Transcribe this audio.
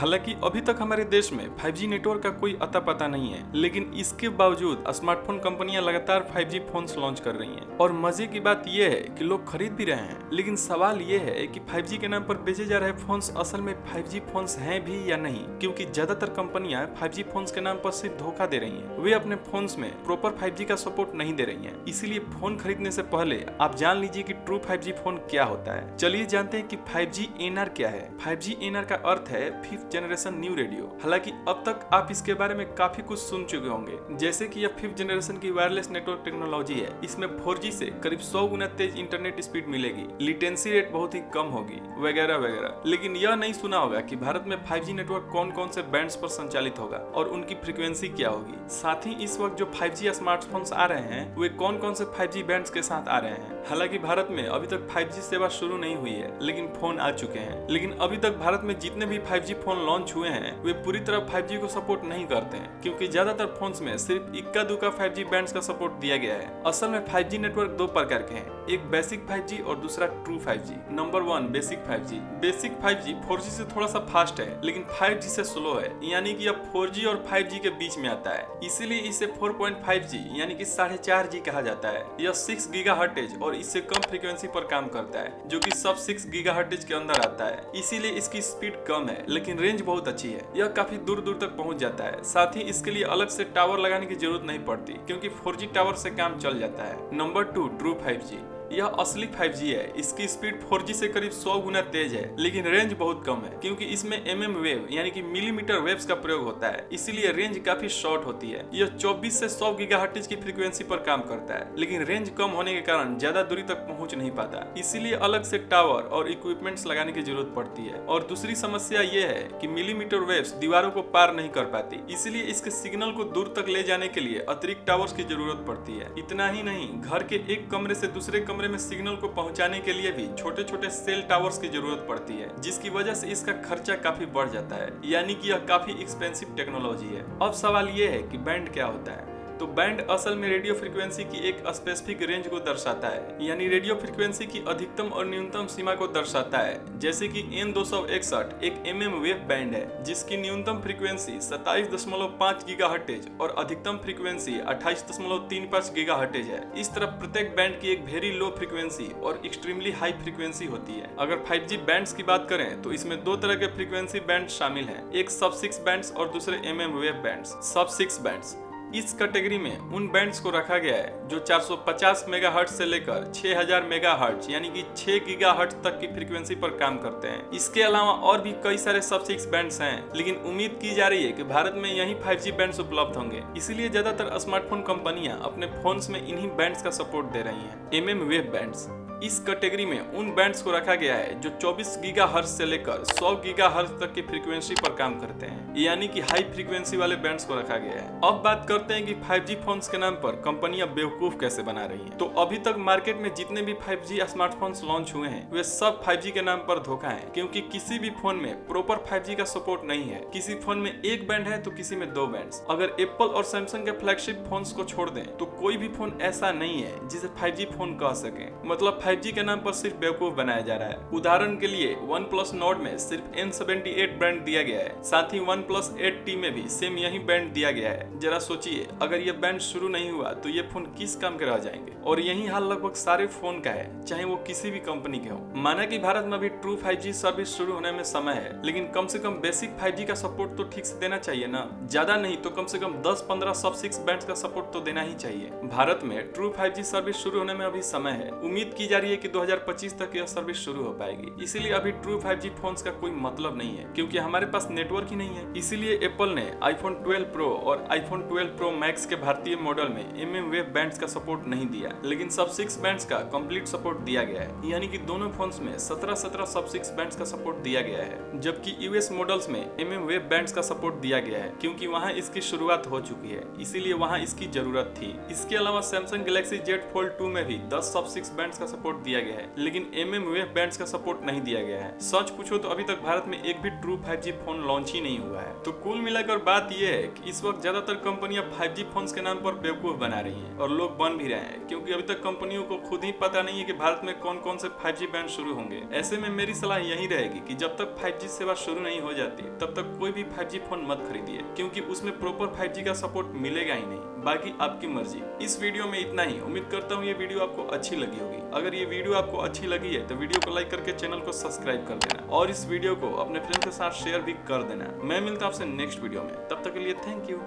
हालांकि अभी तक हमारे देश में 5G नेटवर्क का कोई अता पता नहीं है, लेकिन इसके बावजूद स्मार्टफोन कंपनियां लगातार 5G फोन्स लॉन्च कर रही हैं। और मजे की बात यह है कि लोग खरीद भी रहे हैं। लेकिन सवाल यह है कि 5G के नाम पर बेचे जा रहे फोन्स असल में 5G फोन्स हैं भी या नहीं, क्योंकि ज्यादातर कंपनियां 5G फोन्स के नाम पर सिर्फ धोखा दे रही हैं। वे अपने फोन्स में प्रॉपर 5G का सपोर्ट नहीं दे रही हैं। इसीलिए फोन खरीदने से पहले आप जान लीजिए कि ट्रू 5G फोन क्या होता है। चलिए जानते हैं कि 5G NR क्या है। 5G NR का अर्थ है 5th जनरेशन न्यू रेडियो। हालांकि अब तक आप इसके बारे में काफी कुछ सुन चुके होंगे, जैसे कि यह 5th जनरेशन की वायरलेस नेटवर्क टेक्नोलॉजी है। इसमें 4G से करीब 100 गुना तेज इंटरनेट स्पीड मिलेगी, लिटेंसी रेट बहुत ही कम होगी, वगैरह वगैरह। लेकिन यह नहीं सुना होगा कि भारत में 5G नेटवर्क कौन कौन से बैंड्स पर संचालित होगा और उनकी फ्रीक्वेंसी क्या होगी। साथ ही इस वक्त जो 5G स्मार्टफोन्स आ रहे हैं वे कौन कौन से 5G बैंड्स के साथ आ रहे हैं। हालांकि भारत में अभी तक 5G सेवा शुरू नहीं हुई है, लेकिन फोन आ चुके हैं। लेकिन अभी तक भारत में जितने भी 5G फोन लॉन्च हुए हैं वे पूरी तरह 5G को सपोर्ट नहीं करते हैं, क्योंकि ज्यादातर फोन्स में सिर्फ इक्का दुक्का 5G बैंड्स का सपोर्ट दिया गया है। असल में 5G नेटवर्क दो प्रकार के हैं, एक बेसिक 5G और दूसरा true 5G। Number 1 basic 5G। Basic 5G 4G से थोड़ा सा फास्ट है, लेकिन 5G से स्लो है, यानी कि यह 4G और 5G के बीच में आता है। इसीलिए इसे 4.5G यानी कि 4.5G कहा जाता है। यह 6 गीगाहर्ट्ज और इससे कम फ्रीक्वेंसी पर काम करता है, जो कि सब 6 गीगाहर्ट्ज के अंदर आता है। इसीलिए इसकी स्पीड कम है, लेकिन रेंज बहुत अच्छी है। यह काफी दूर दूर तक पहुंच जाता है। साथ ही इसके लिए अलग से टावर लगाने की जरूरत नहीं पड़ती, क्योंकि 4G टावर से काम चल जाता है। Number 2 true 5G। यह असली 5G है। इसकी स्पीड 4G से करीब 100 गुना तेज है, लेकिन रेंज बहुत कम है, क्योंकि इसमें mm वेव यानी कि मिलीमीटर वेव्स का प्रयोग होता है। इसीलिए रेंज काफी शॉर्ट होती है। यह 24 से 100 गीगाहर्ट्ज की फ्रीक्वेंसी पर काम करता है, लेकिन रेंज कम होने के कारण ज्यादा दूरी तक पहुंच नहीं पाता। इसीलिए अलग से टावर और इक्विपमेंट्स लगाने की जरूरत पड़ती है। और दूसरी समस्या यह है कि मिलीमीटर वेव्स दीवारों को पार नहीं कर पाती, इसलिए इसके सिग्नल को दूर तक ले जाने के लिए अतिरिक्त टावर्स की जरूरत पड़ती है। इतना ही नहीं, घर के एक कमरे से दूसरे कमरे में सिग्नल को पहुंचाने के लिए भी छोटे छोटे सेल टावर्स की जरूरत पड़ती है, जिसकी वजह से इसका खर्चा काफी बढ़ जाता है, यानी कि यह काफी एक्सपेंसिव टेक्नोलॉजी है। अब सवाल यह है कि बैंड क्या होता है। तो बैंड असल में रेडियो फ्रीक्वेंसी की एक स्पेसिफिक रेंज को दर्शाता है, यानी रेडियो फ्रीक्वेंसी की अधिकतम और न्यूनतम सीमा को दर्शाता है। जैसे कि N261 एक mm वेव बैंड है, जिसकी न्यूनतम फ्रीक्वेंसी 27.5 गीगाहर्ट्ज और अधिकतम फ्रीक्वेंसी 28.35 गीगाहर्ट्ज है। इस तरह प्रत्येक बैंड की एक वेरी लो फ्रीक्वेंसी और एक्सट्रीमली हाई फ्रीक्वेंसी होती है। अगर 5G बैंड्स की बात करें तो इसमें दो तरह के फ्रीक्वेंसी बैंड शामिल हैं, एक सब 6 बैंड्स और दूसरे mm वेव बैंड्स। सब 6 बैंड्स इस कैटेगरी में उन बैंड्स को रखा गया है जो 450 मेगाहर्ट्ज से लेकर 6000 मेगाहर्ट्ज यानी कि 6 गीगाहर्ट्ज तक की फ्रीक्वेंसी पर काम करते हैं। इसके अलावा और भी कई सारे सब 6 बैंड्स हैं, लेकिन उम्मीद की जा रही है कि भारत में यही 5G बैंड्स उपलब्ध होंगे। इसीलिए ज्यादातर स्मार्टफोन कंपनियां अपने फोन्स में इन्हीं बैंड्स का सपोर्ट दे रही हैं। MM वेव बैंड्स इस कैटेगरी में उन बैंड्स को रखा गया है जो 24 गीगाहर्ट्ज से लेकर 100 गीगाहर्ट्ज तक की फ्रीक्वेंसी पर काम करते हैं, यानी कि हाई फ्रीक्वेंसी वाले बैंड्स को रखा गया है। अब बात करते हैं कि 5G फोन्स के नाम पर कंपनियां बेवकूफ कैसे बना रही हैं। तो अभी तक मार्केट में जितने भी 5G स्मार्टफोन्स लॉन्च हुए हैं वे सब 5G के नाम पर धोखा है, क्योंकि किसी भी फोन में प्रॉपर 5G का सपोर्ट नहीं है। किसी फोन में एक बैंड है तो किसी में 2 बैंड्स। अगर एप्पल और सैमसंग के फ्लैगशिप फोन्स को छोड़ दें तो कोई भी फोन ऐसा नहीं है जिसे 5G फोन कह सके। मतलब 5G के नाम पर सिर्फ बेवकूफ बनाया जा रहा है। उदाहरण के लिए OnePlus Nord में सिर्फ N78 ब्रांड दिया गया है, साथ ही OnePlus 8T में भी सेम यही बैंड दिया गया है। जरा सोचिए, अगर ये बैंड शुरू नहीं हुआ तो ये फोन किस काम के रह जाएंगे। और यही हाल लगभग सारे फोन का है, चाहे वो किसी भी कंपनी के हो। माना कि भारत में अभी ट्रू 5G सर्विस शुरू होने में समय है, लेकिन कम से कम बेसिक 5G का सपोर्ट तो ठीक से देना चाहिए ना। ज्यादा नहीं तो कम से कम 10-15 सब 6 बैंड्स का सपोर्ट तो देना ही चाहिए। भारत में ट्रू 5G सर्विस शुरू होने में अभी समय है। उम्मीद की जा रही है कि 2025 तक यह सर्विस शुरू हो पाएगी। इसीलिए अभी ट्रू 5G फोन्स का कोई मतलब नहीं है, क्योंकि हमारे पास नेटवर्क ही नहीं है। इसीलिए एप्पल ने iPhone 12 Pro और iPhone 12 Pro Max के भारतीय मॉडल में MM वेव बैंड्स का सपोर्ट नहीं दिया, लेकिन सब 6 बैंड्स का कंप्लीट सपोर्ट दिया गया है। यानी कि दोनों फोन्स में 17 सब 6 बैंड्स का सपोर्ट दिया गया है, जबकि US मॉडल्स में MM वेव बैंड्स का सपोर्ट दिया गया है, क्योंकि वहां इसकी शुरुआत हो चुकी है, इसीलिए वहां इसकी जरूरत थी। इसके अलावा Samsung Galaxy Z Fold 2 में भी 10 सब 6 बैंड्स का सपोर्ट सपोर्ट दिया गया है, लेकिन mmWave बैंड्स का सपोर्ट नहीं दिया गया है। सच पूछो तो अभी तक भारत में एक भी ट्रू 5G फोन लॉन्च ही नहीं हुआ है। तो कुल मिलाकर बात यह है कि इस वक्त ज्यादातर कंपनियां 5G फोन्स के नाम पर बेवकूफ बना रही हैं और लोग बन भी रहे हैं, क्योंकि अभी तक कंपनियों को खुद ही पता नहीं है कि भारत में कौन कौन से 5G बैंड शुरू होंगे। ऐसे में मेरी सलाह यही रहेगी कि जब तक 5G सेवा शुरू नहीं हो जाती तब तक कोई भी 5G फोन मत खरीदिए, क्योंकि उसमें प्रॉपर 5G का सपोर्ट मिलेगा ही नहीं। बाकी आपकी मर्जी। इस वीडियो में इतना ही। उम्मीद करता हूँ ये वीडियो आपको अच्छी लगी होगी। अगर ये वीडियो आपको अच्छी लगी है तो वीडियो को लाइक करके चैनल को सब्सक्राइब कर देना और इस वीडियो को अपने फ्रेंड के साथ शेयर भी कर देना। मैं मिलता हूँ आपसे नेक्स्ट वीडियो में, तब तक के लिए थैंक यू।